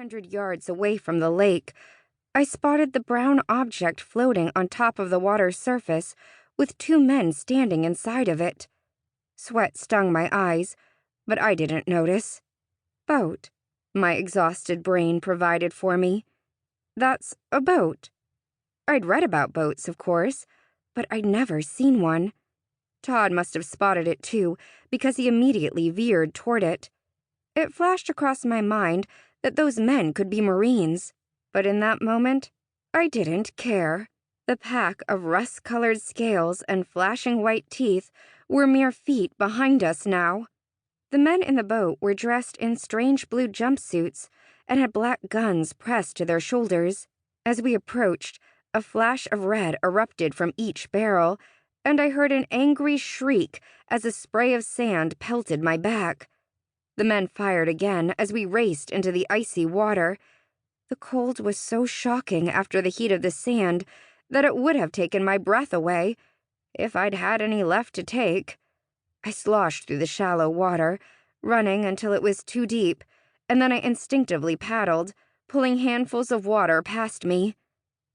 100 yards away from the lake, I spotted the brown object floating on top of the water's surface with two men standing inside of it. Sweat stung my eyes, but I didn't notice. Boat, my exhausted brain provided for me. That's a boat. I'd read about boats, of course, but I'd never seen one. Todd must have spotted it too, because he immediately veered toward it. It flashed across my mind that those men could be Marines, but in that moment, I didn't care. The pack of rust-colored scales and flashing white teeth were mere feet behind us now. The men in the boat were dressed in strange blue jumpsuits and had black guns pressed to their shoulders. As we approached, a flash of red erupted from each barrel, and I heard an angry shriek as a spray of sand pelted my back. The men fired again as we raced into the icy water. The cold was so shocking after the heat of the sand that it would have taken my breath away, if I'd had any left to take. I sloshed through the shallow water, running until it was too deep, and then I instinctively paddled, pulling handfuls of water past me.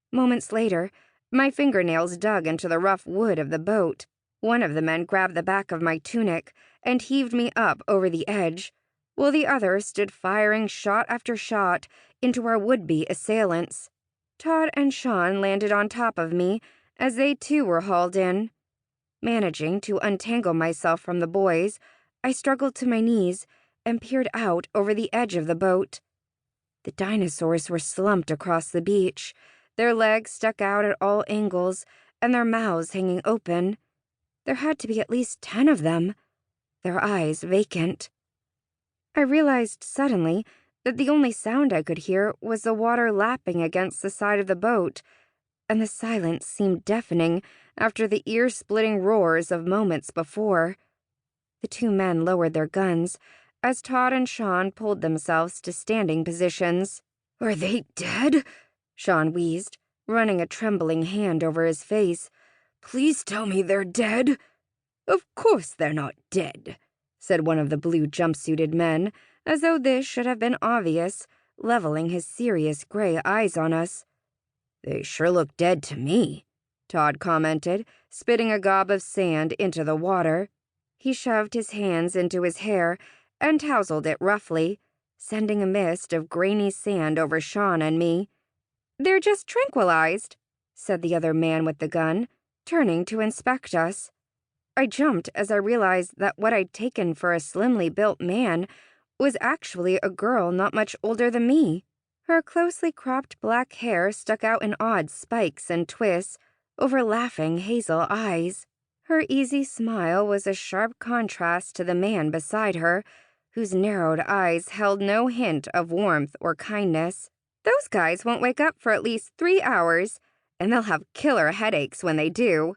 Moments later, my fingernails dug into the rough wood of the boat. One of the men grabbed the back of my tunic and heaved me up over the edge, while the other stood firing shot after shot into our would-be assailants. Todd and Sean landed on top of me as they too were hauled in. Managing to untangle myself from the boys, I struggled to my knees and peered out over the edge of the boat. The dinosaurs were slumped across the beach, their legs stuck out at all angles and their mouths hanging open. There had to be at least 10 of them, their eyes vacant. I realized suddenly that the only sound I could hear was the water lapping against the side of the boat, and the silence seemed deafening after the ear-splitting roars of moments before. The two men lowered their guns as Todd and Sean pulled themselves to standing positions. "Are they dead?" Sean wheezed, running a trembling hand over his face. "Please tell me they're dead." "Of course they're not dead," said one of the blue jumpsuited men, as though this should have been obvious, leveling his serious gray eyes on us. "They sure look dead to me," Todd commented, spitting a gob of sand into the water. He shoved his hands into his hair and tousled it roughly, sending a mist of grainy sand over Sean and me. "They're just tranquilized," said the other man with the gun, turning to inspect us. I jumped as I realized that what I'd taken for a slimly built man was actually a girl not much older than me. Her closely cropped black hair stuck out in odd spikes and twists over laughing hazel eyes. Her easy smile was a sharp contrast to the man beside her, whose narrowed eyes held no hint of warmth or kindness. "Those guys won't wake up for at least 3 hours, and they'll have killer headaches when they do."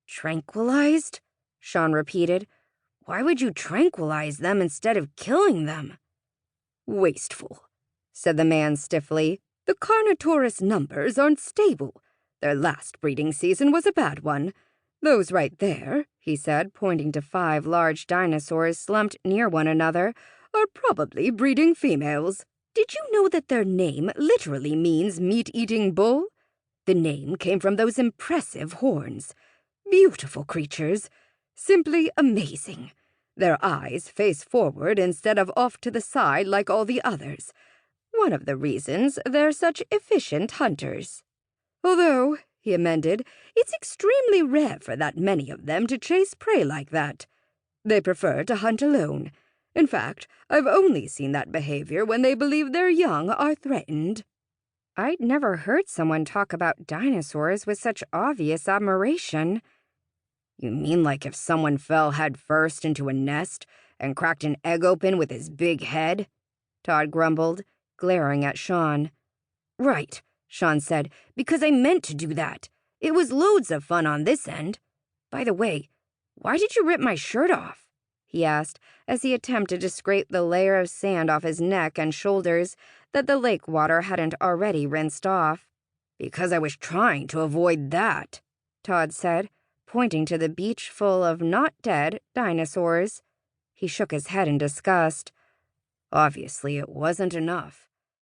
"Tranquilized?" Sean repeated. "Why would you tranquilize them instead of killing them?" "Wasteful," said the man stiffly. "The Carnotaurus numbers aren't stable. Their last breeding season was a bad one. Those right there," he said, pointing to 5 large dinosaurs slumped near one another, "are probably breeding females. Did you know that their name literally means meat-eating bull? The name came from those impressive horns. Beautiful creatures. Simply amazing. Their eyes face forward instead of off to the side like all the others. One of the reasons they're such efficient hunters. Although," he amended, "it's extremely rare for that many of them to chase prey like that. They prefer to hunt alone. In fact, I've only seen that behavior when they believe their young are threatened." I'd never heard someone talk about dinosaurs with such obvious admiration. "You mean like if someone fell head first into a nest and cracked an egg open with his big head?" Todd grumbled, glaring at Sean. "Right," Sean said, "because I meant to do that. It was loads of fun on this end. By the way, why did you rip my shirt off?" he asked as he attempted to scrape the layer of sand off his neck and shoulders that the lake water hadn't already rinsed off. "Because I was trying to avoid that," Todd said, pointing to the beach full of not-dead dinosaurs. He shook his head in disgust. "Obviously, it wasn't enough."